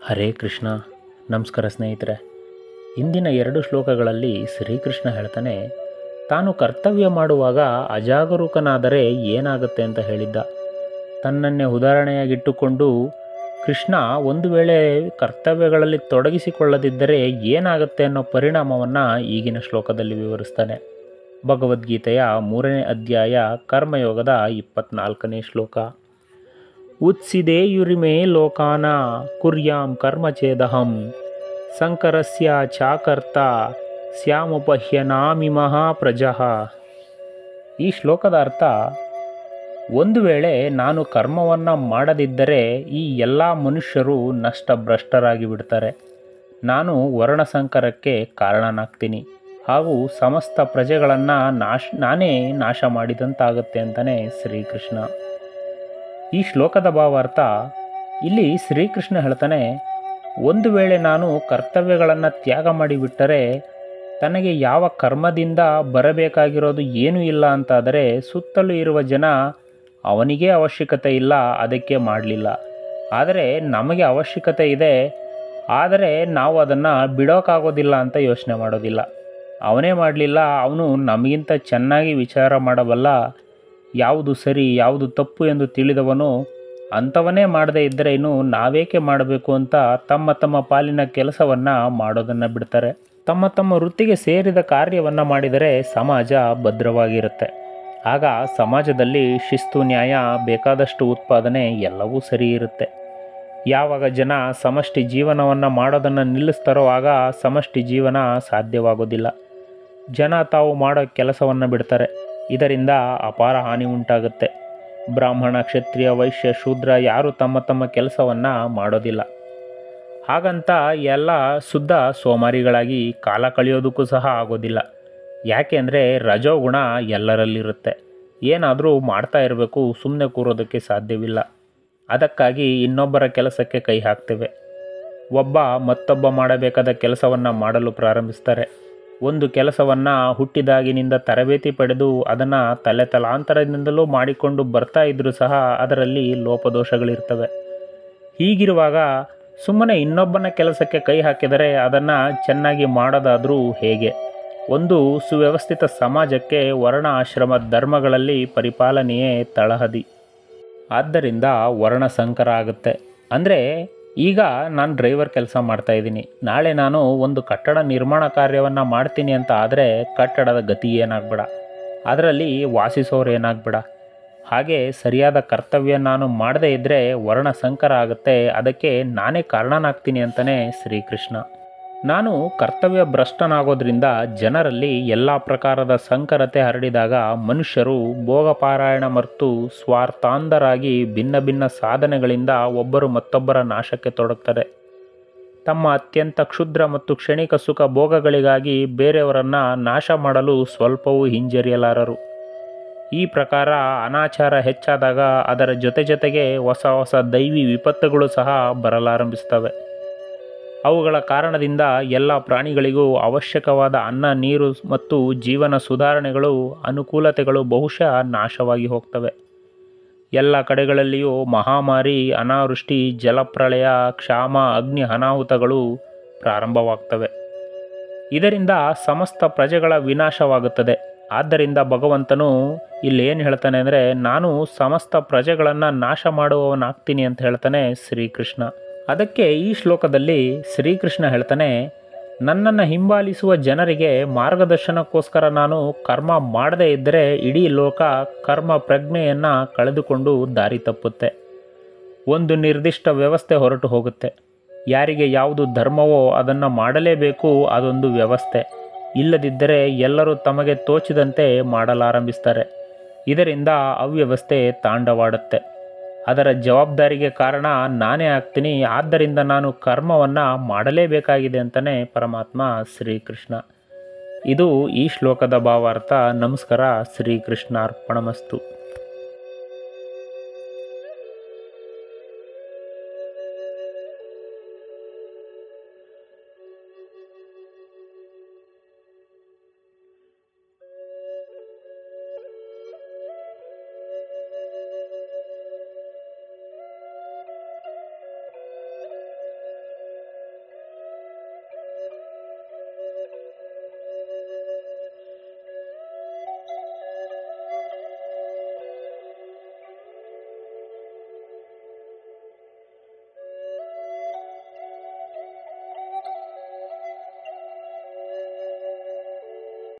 ಹರೇ ಕೃಷ್ಣ. ನಮಸ್ಕಾರ ಸ್ನೇಹಿತರೆ. ಇಂದಿನ 2 ಶ್ಲೋಕಗಳಲ್ಲಿ ಶ್ರೀಕೃಷ್ಣ ಹೇಳ್ತಾನೆ, ತಾನು ಕರ್ತವ್ಯ ಮಾಡುವಾಗ ಅಜಾಗರೂಕನಾದರೆ ಏನಾಗುತ್ತೆ ಅಂತ ಹೇಳಿದ್ದ. ತನ್ನನ್ನೇ ಉದಾಹರಣೆಯಾಗಿಟ್ಟುಕೊಂಡು ಕೃಷ್ಣ ಒಂದು ವೇಳೆ ಕರ್ತವ್ಯಗಳಲ್ಲಿ ತೊಡಗಿಸಿಕೊಳ್ಳದಿದ್ದರೆ ಏನಾಗುತ್ತೆ ಅನ್ನೋ ಪರಿಣಾಮವನ್ನು ಈಗಿನ ಶ್ಲೋಕದಲ್ಲಿ ವಿವರಿಸ್ತಾನೆ. ಭಗವದ್ಗೀತೆಯ 3ನೇ ಅಧ್ಯಾಯ ಕರ್ಮಯೋಗದ 24ನೇ ಶ್ಲೋಕ. ಉತ್ಸಿದೇಯುರಿಮೇ ಲೋಕಾನ ಕುರ್ಯಾಂ ಕರ್ಮಚೇದಹಂ ಸಂಕರಸ್ಯ ಚಾಕರ್ತ ಸ್ಯಾಮುಪಹ್ಯನಾಮಿ ಮಹಾಪ್ರಜಃ. ಈ ಶ್ಲೋಕದ ಅರ್ಥ, ಒಂದು ವೇಳೆ ನಾನು ಕರ್ಮವನ್ನು ಮಾಡದಿದ್ದರೆ ಈ ಎಲ್ಲ ಮನುಷ್ಯರು ನಷ್ಟಭ್ರಷ್ಟರಾಗಿ ಬಿಡ್ತಾರೆ. ನಾನು ವರ್ಣಸಂಕರಕ್ಕೆ ಕಾರಣನಾಗ್ತೀನಿ ಹಾಗೂ ಸಮಸ್ತ ಪ್ರಜೆಗಳನ್ನು ನಾನೇ ನಾಶ ಮಾಡಿದಂತಾಗುತ್ತೆ ಅಂತಲೇ ಶ್ರೀಕೃಷ್ಣ. ಈ ಶ್ಲೋಕದ ಭಾವಾರ್ಥ, ಇಲ್ಲಿ ಶ್ರೀಕೃಷ್ಣ ಹೇಳ್ತಾನೆ, ಒಂದು ವೇಳೆ ನಾನು ಕರ್ತವ್ಯಗಳನ್ನು ತ್ಯಾಗ ಮಾಡಿಬಿಟ್ಟರೆ ತನಗೆ ಯಾವ ಕರ್ಮದಿಂದ ಬರಬೇಕಾಗಿರೋದು ಏನೂ ಇಲ್ಲ ಅಂತಾದರೆ ಸುತ್ತಲೂ ಇರುವ ಜನ ಅವನಿಗೇ ಅವಶ್ಯಕತೆ ಇಲ್ಲ, ಅದಕ್ಕೆ ಮಾಡಲಿಲ್ಲ. ಆದರೆ ನಮಗೆ ಅವಶ್ಯಕತೆ ಇದೆ, ಆದರೆ ನಾವು ಅದನ್ನು ಬಿಡೋಕ್ಕಾಗೋದಿಲ್ಲ ಅಂತ ಯೋಚನೆ ಮಾಡೋದಿಲ್ಲ. ಅವನೇ ಮಾಡಲಿಲ್ಲ, ಅವನು ನಮಗಿಂತ ಚೆನ್ನಾಗಿ ವಿಚಾರ ಮಾಡಬಲ್ಲ, ಯಾವುದು ಸರಿ ಯಾವುದು ತಪ್ಪು ಎಂದು ತಿಳಿದವನು, ಅಂಥವನ್ನೇ ಮಾಡದೇ ಇದ್ದರೆ ಇನ್ನು ನಾವೇಕೆ ಮಾಡಬೇಕು ಅಂತ ತಮ್ಮ ತಮ್ಮ ಪಾಲಿನ ಕೆಲಸವನ್ನು ಮಾಡೋದನ್ನು ಬಿಡ್ತಾರೆ. ತಮ್ಮ ತಮ್ಮ ವೃತ್ತಿಗೆ ಸೇರಿದ ಕಾರ್ಯವನ್ನು ಮಾಡಿದರೆ ಸಮಾಜ ಭದ್ರವಾಗಿರುತ್ತೆ. ಆಗ ಸಮಾಜದಲ್ಲಿ ಶಿಸ್ತು, ನ್ಯಾಯ, ಬೇಕಾದಷ್ಟು ಉತ್ಪಾದನೆ ಎಲ್ಲವೂ ಸರಿ ಇರುತ್ತೆ. ಯಾವಾಗ ಜನ ಸಮಷ್ಟಿ ಜೀವನವನ್ನು ಮಾಡೋದನ್ನು ನಿಲ್ಲಿಸ್ತಾರೋ ಆಗ ಸಮಷ್ಟಿ ಜೀವನ ಸಾಧ್ಯವಾಗೋದಿಲ್ಲ. ಜನ ತಾವು ಮಾಡೋ ಕೆಲಸವನ್ನು ಬಿಡ್ತಾರೆ. ಇದರಿಂದ ಅಪಾರ ಹಾನಿ ಉಂಟಾಗುತ್ತೆ. ಬ್ರಾಹ್ಮಣ, ಕ್ಷತ್ರಿಯ, ವೈಶ್ಯ, ಶೂದ್ರ ಯಾರು ತಮ್ಮ ತಮ್ಮ ಕೆಲಸವನ್ನು ಮಾಡೋದಿಲ್ಲ. ಹಾಗಂತ ಎಲ್ಲ ಶುದ್ಧ ಸೋಮಾರಿಗಳಾಗಿ ಕಾಲ ಕಳೆಯೋದಕ್ಕೂ ಸಹ ಆಗೋದಿಲ್ಲ. ಯಾಕೆ ಅಂದರೆ ರಜೋಗುಣ ಎಲ್ಲರಲ್ಲಿರುತ್ತೆ. ಏನಾದರೂ ಮಾಡ್ತಾ ಇರಬೇಕು, ಸುಮ್ಮನೆ ಕೂರೋದಕ್ಕೆ ಸಾಧ್ಯವಿಲ್ಲ. ಅದಕ್ಕಾಗಿ ಇನ್ನೊಬ್ಬರ ಕೆಲಸಕ್ಕೆ ಕೈ ಹಾಕ್ತೇವೆ. ಒಬ್ಬ ಮತ್ತೊಬ್ಬ ಮಾಡಬೇಕಾದ ಕೆಲಸವನ್ನು ಮಾಡಲು ಪ್ರಾರಂಭಿಸ್ತಾರೆ. ಒಂದು ಕೆಲಸವನ್ನು ಹುಟ್ಟಿದಾಗಿನಿಂದ ತರಬೇತಿ ಪಡೆದು ಅದನ್ನು ತಲೆತಲಾಂತರದಿಂದಲೂ ಮಾಡಿಕೊಂಡು ಬರ್ತಾ ಇದ್ದರೂ ಸಹ ಅದರಲ್ಲಿ ಲೋಪದೋಷಗಳಿರ್ತವೆ. ಹೀಗಿರುವಾಗ ಸುಮ್ಮನೆ ಇನ್ನೊಬ್ಬನ ಕೆಲಸಕ್ಕೆ ಕೈ ಹಾಕಿದರೆ ಅದನ್ನು ಚೆನ್ನಾಗಿ ಮಾಡೋದಾದರೂ ಹೇಗೆ? ಒಂದು ಸುವ್ಯವಸ್ಥಿತ ಸಮಾಜಕ್ಕೆ ವರ್ಣ, ಆಶ್ರಮ, ಧರ್ಮಗಳಲ್ಲಿ ಪರಿಪಾಲನೆಯೇ ತಳಹದಿ. ಆದ್ದರಿಂದ ವರ್ಣಸಂಕರ ಆಗುತ್ತೆ. ಅಂದರೆ ಈಗ ನಾನು ಡ್ರೈವರ್ ಕೆಲಸ ಮಾಡ್ತಾಯಿದ್ದೀನಿ, ನಾಳೆ ನಾನು ಒಂದು ಕಟ್ಟಡ ನಿರ್ಮಾಣ ಕಾರ್ಯವನ್ನು ಮಾಡ್ತೀನಿ ಅಂತ ಆದರೆ ಕಟ್ಟಡದ ಗತಿ ಏನಾಗಬೇಡ, ಅದರಲ್ಲಿ ವಾಸಿಸೋರು ಏನಾಗಬೇಡ. ಹಾಗೆ ಸರಿಯಾದ ಕರ್ತವ್ಯ ನಾನು ಮಾಡದೇ ಇದ್ದರೆ ವರ್ಣಸಂಕರ ಆಗುತ್ತೆ. ಅದಕ್ಕೆ ನಾನೇ ಕಾರಣನಾಗ್ತೀನಿ ಅಂತಲೇ ಶ್ರೀಕೃಷ್ಣ. ನಾನು ಕರ್ತವ್ಯ ಭ್ರಷ್ಟನಾಗೋದ್ರಿಂದ ಜನರಲ್ಲಿ ಎಲ್ಲ ಪ್ರಕಾರದ ಸಂಕರತೆ ಹರಡಿದಾಗ ಮನುಷ್ಯರು ಭೋಗಪಾರಾಯಣ ಮರೆತು ಸ್ವಾರ್ಥಾಂಧರಾಗಿ ಭಿನ್ನ ಭಿನ್ನ ಸಾಧನೆಗಳಿಂದ ಒಬ್ಬರು ಮತ್ತೊಬ್ಬರ ನಾಶಕ್ಕೆ ತೊಡಗ್ತಾರೆ. ತಮ್ಮ ಅತ್ಯಂತ ಕ್ಷುದ್ರ ಮತ್ತು ಕ್ಷಣಿಕ ಸುಖ ಭೋಗಗಳಿಗಾಗಿ ಬೇರೆಯವರನ್ನು ನಾಶ ಮಾಡಲು ಸ್ವಲ್ಪವೂ ಹಿಂಜರಿಯಲಾರರು. ಈ ಪ್ರಕಾರ ಅನಾಚಾರ ಹೆಚ್ಚಾದಾಗ ಅದರ ಜೊತೆಗೆ ಹೊಸ ಹೊಸ ದೈವಿ ವಿಪತ್ತುಗಳು ಸಹ ಬರಲಾರಂಭಿಸ್ತವೆ. ಅವುಗಳ ಕಾರಣದಿಂದ ಎಲ್ಲ ಪ್ರಾಣಿಗಳಿಗೂ ಅವಶ್ಯಕವಾದ ಅನ್ನ, ನೀರು ಮತ್ತು ಜೀವನ ಸುಧಾರಣೆಗಳು, ಅನುಕೂಲತೆಗಳು ಬಹುಶಃ ನಾಶವಾಗಿ ಹೋಗ್ತವೆ. ಎಲ್ಲ ಕಡೆಗಳಲ್ಲಿಯೂ ಮಹಾಮಾರಿ, ಅನಾವೃಷ್ಟಿ, ಜಲಪ್ರಳಯ, ಕ್ಷಾಮ, ಅಗ್ನಿ ಅನಾಹುತಗಳು ಪ್ರಾರಂಭವಾಗ್ತವೆ. ಇದರಿಂದ ಸಮಸ್ತ ಪ್ರಜೆಗಳ ವಿನಾಶವಾಗುತ್ತದೆ. ಆದ್ದರಿಂದ ಭಗವಂತನು ಇಲ್ಲೇನು ಹೇಳ್ತಾನೆ ಅಂದರೆ, ನಾನು ಸಮಸ್ತ ಪ್ರಜೆಗಳನ್ನು ನಾಶ ಮಾಡುವವನಾಗ್ತೀನಿ ಅಂತ ಹೇಳ್ತಾನೆ ಶ್ರೀಕೃಷ್ಣ. ಅದಕ್ಕೆ ಈ ಶ್ಲೋಕದಲ್ಲಿ ಶ್ರೀಕೃಷ್ಣ ಹೇಳ್ತಾನೆ, ನನ್ನನ್ನು ಹಿಂಬಾಲಿಸುವ ಜನರಿಗೆ ಮಾರ್ಗದರ್ಶನಕ್ಕೋಸ್ಕರ ನಾನು ಕರ್ಮ ಮಾಡದೇ ಇದ್ದರೆ ಇಡೀ ಲೋಕ ಕರ್ಮ ಪ್ರಜ್ಞೆಯನ್ನು ಕಳೆದುಕೊಂಡು ದಾರಿ ತಪ್ಪುತ್ತೆ. ಒಂದು ನಿರ್ದಿಷ್ಟ ವ್ಯವಸ್ಥೆ ಹೊರಟು ಹೋಗುತ್ತೆ. ಯಾರಿಗೆ ಯಾವುದು ಧರ್ಮವೋ ಅದನ್ನು ಮಾಡಲೇಬೇಕು, ಅದೊಂದು ವ್ಯವಸ್ಥೆ. ಇಲ್ಲದಿದ್ದರೆ ಎಲ್ಲರೂ ತಮಗೆ ತೋಚಿದಂತೆ ಮಾಡಲಾರಂಭಿಸ್ತಾರೆ. ಇದರಿಂದ ಅವ್ಯವಸ್ಥೆ ತಾಂಡವಾಡುತ್ತೆ. ಅದರ ಜವಾಬ್ದಾರಿಗೆ ಕಾರಣ ನಾನೇ ಆಗ್ತೀನಿ. ಆದ್ದರಿಂದ ನಾನು ಕರ್ಮವನ್ನು ಮಾಡಲೇಬೇಕಾಗಿದೆ ಅಂತಲೇ ಪರಮಾತ್ಮ ಶ್ರೀಕೃಷ್ಣ. ಇದು ಈ ಶ್ಲೋಕದ ಭಾವಾರ್ಥ. ನಮಸ್ಕಾರ. ಶ್ರೀಕೃಷ್ಣಾರ್ಪಣಮಸ್ತು.